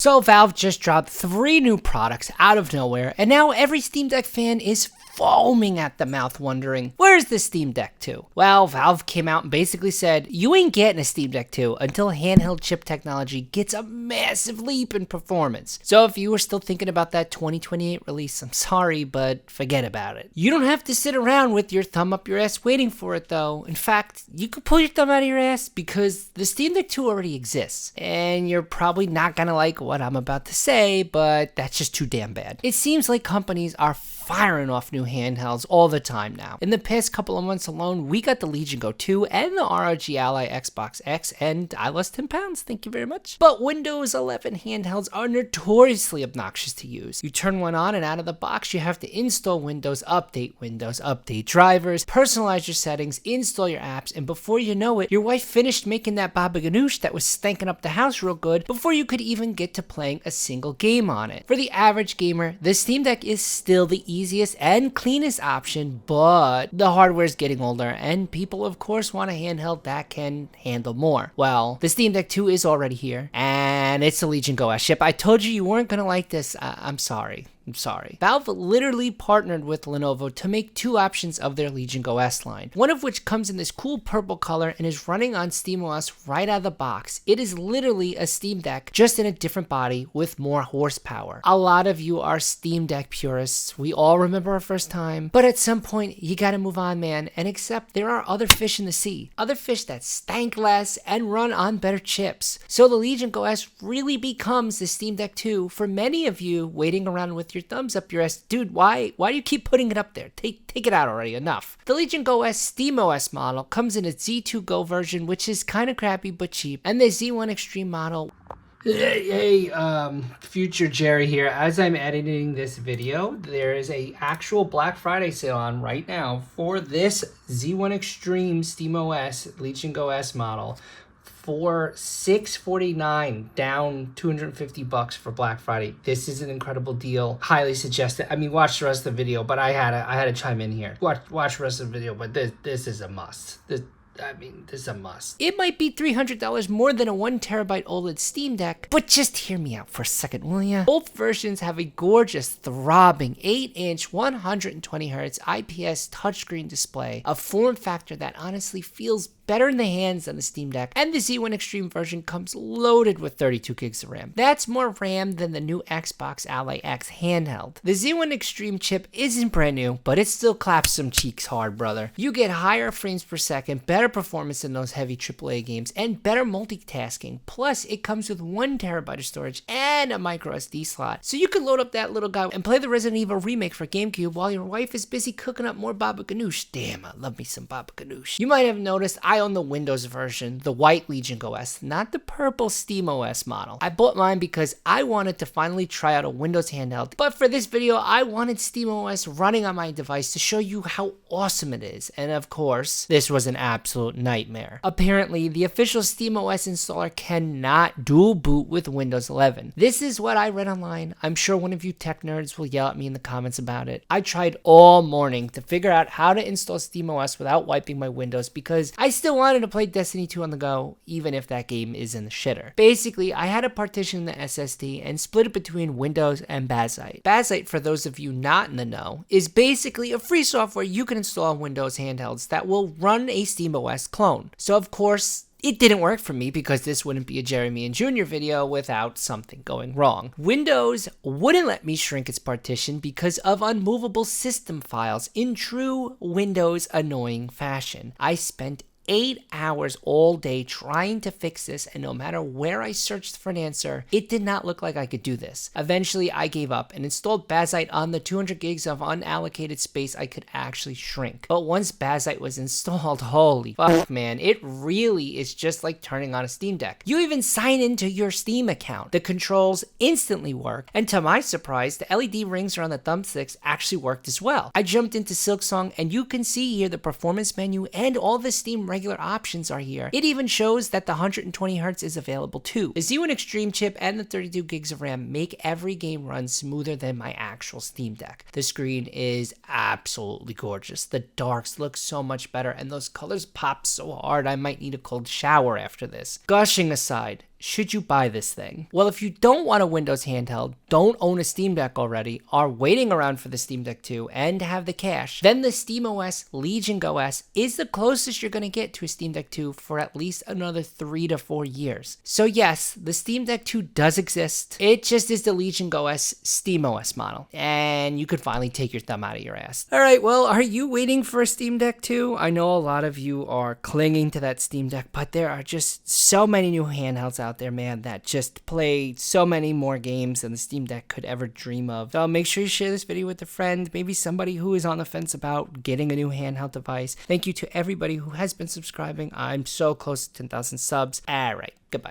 So Valve just dropped 3 new products out of nowhere, and now every Steam Deck fan is foaming at the mouth wondering, where's the Steam Deck 2? Well, Valve came out and basically said, you ain't getting a Steam Deck 2 until handheld chip technology gets a massive leap in performance. So if you were still thinking about that 2028 release, I'm sorry, but forget about it. You don't have to sit around with your thumb up your ass waiting for it though. In fact, you could pull your thumb out of your ass because the Steam Deck 2 already exists. And you're probably not gonna like what I'm about to say, but that's just too damn bad. It seems like companies are firing off new handhelds all the time now. In the past couple of months alone, we got the Legion Go 2 and the ROG Ally Xbox X, and I lost 10 pounds, thank you very much. But Windows 11 handhelds are notoriously obnoxious to use. You turn one on and out of the box, you have to install Windows, update drivers, personalize your settings, install your apps, and before you know it, your wife finished making that baba ganoush that was stanking up the house real good before you could even get to playing a single game on it. For the average gamer, the Steam Deck is still the easiest and cleanest option, but the hardware is getting older and people of course want a handheld that can handle more. Well, the Steam Deck 2 is already here and it's the Legion Go S chip. I told you weren't gonna like this. I'm sorry. Valve literally partnered with Lenovo to make 2 options of their Legion Go S line, one of which comes in this cool purple color and is running on SteamOS right out of the box. It is literally a Steam Deck, just in a different body with more horsepower. A lot of you are Steam Deck purists. We all remember our first time, but at some point you gotta move on, man, and accept there are other fish in the sea. Other fish that stank less and run on better chips. So the Legion Go S really becomes the Steam Deck 2 for many of you waiting around with your thumbs up your ass. Dude, why do you keep putting it up there? Take it out already, enough. The Legion Go S SteamOS model comes in a Z2 Go version, which is kind of crappy but cheap, and the Z1 Extreme model. Hey, future Jerry here. As I'm editing this video, there is a actual Black Friday sale on right now for this Z1 Extreme SteamOS Legion Go S model for $649, down $250 for Black Friday. This is an incredible deal. Highly suggest it. I mean, watch the rest of the video, but I had to chime in here. Watch the rest of the video, but this is a must. This is a must. It might be $300 more than a 1TB OLED Steam Deck, but just hear me out for a second, will ya? Both versions have a gorgeous, throbbing 8-inch, 120Hz IPS touchscreen display, a form factor that honestly feels better in the hands than the Steam Deck, and the Z1 Extreme version comes loaded with 32 gigs of RAM. That's more RAM than the new Xbox Ally X handheld. The Z1 Extreme chip isn't brand new, but it still claps some cheeks hard, brother. You get higher frames per second, better performance in those heavy AAA games, and better multitasking. Plus, it comes with 1TB of storage and a micro SD slot, so you can load up that little guy and play the Resident Evil remake for GameCube while your wife is busy cooking up more baba ganoush. Damn, I love me some baba ganoush. You might have noticed I own the Windows version, the white Legion Go S, not the purple SteamOS model. I bought mine because I wanted to finally try out a Windows handheld, but for this video, I wanted SteamOS running on my device to show you how awesome it is, and of course, this was an absolute nightmare. Apparently, the official SteamOS installer cannot dual boot with Windows 11. This is what I read online. I'm sure one of you tech nerds will yell at me in the comments about it. I tried all morning to figure out how to install SteamOS without wiping my Windows because I still wanted to play Destiny 2 on the go, even if that game is in the shitter. Basically, I had to partition the SSD and split it between Windows and Bazzite. Bazzite, for those of you not in the know, is basically a free software you can install on Windows handhelds that will run a SteamOS clone. So of course, it didn't work for me because this wouldn't be a Jerry Me and Jr. video without something going wrong. Windows wouldn't let me shrink its partition because of unmovable system files in true Windows annoying fashion. I spent 8 hours all day trying to fix this, and no matter where I searched for an answer, it did not look like I could do this. Eventually, I gave up and installed Bazzite on the 200 gigs of unallocated space I could actually shrink. But once Bazzite was installed, holy fuck, man, it really is just like turning on a Steam Deck. You even sign into your Steam account. The controls instantly work, and to my surprise, the LED rings around the thumbsticks actually worked as well. I jumped into Silksong, and you can see here the performance menu and all the Steam regular options are here. It even shows that the 120Hz is available too. The Z1 Extreme chip and the 32 gigs of RAM make every game run smoother than my actual Steam Deck. The screen is absolutely gorgeous. The darks look so much better and those colors pop so hard I might need a cold shower after this. Gushing aside, should you buy this thing? Well, if you don't want a Windows handheld, don't own a Steam Deck already, are waiting around for the Steam Deck 2, and have the cash, then the SteamOS Legion Go S is the closest you're going to get to a Steam Deck 2 for at least another 3 to 4 years. So yes, the Steam Deck 2 does exist. It just is the Legion Go S SteamOS model, and you could finally take your thumb out of your ass. All right, well, are you waiting for a Steam Deck 2? I know a lot of you are clinging to that Steam Deck, but there are just so many new handhelds out there, man, that just play so many more games than the Steam Deck could ever dream of. So make sure you share this video with a friend, maybe somebody who is on the fence about getting a new handheld device. Thank you to everybody who has been subscribing. I'm so close to 10,000 subs. All right, goodbye.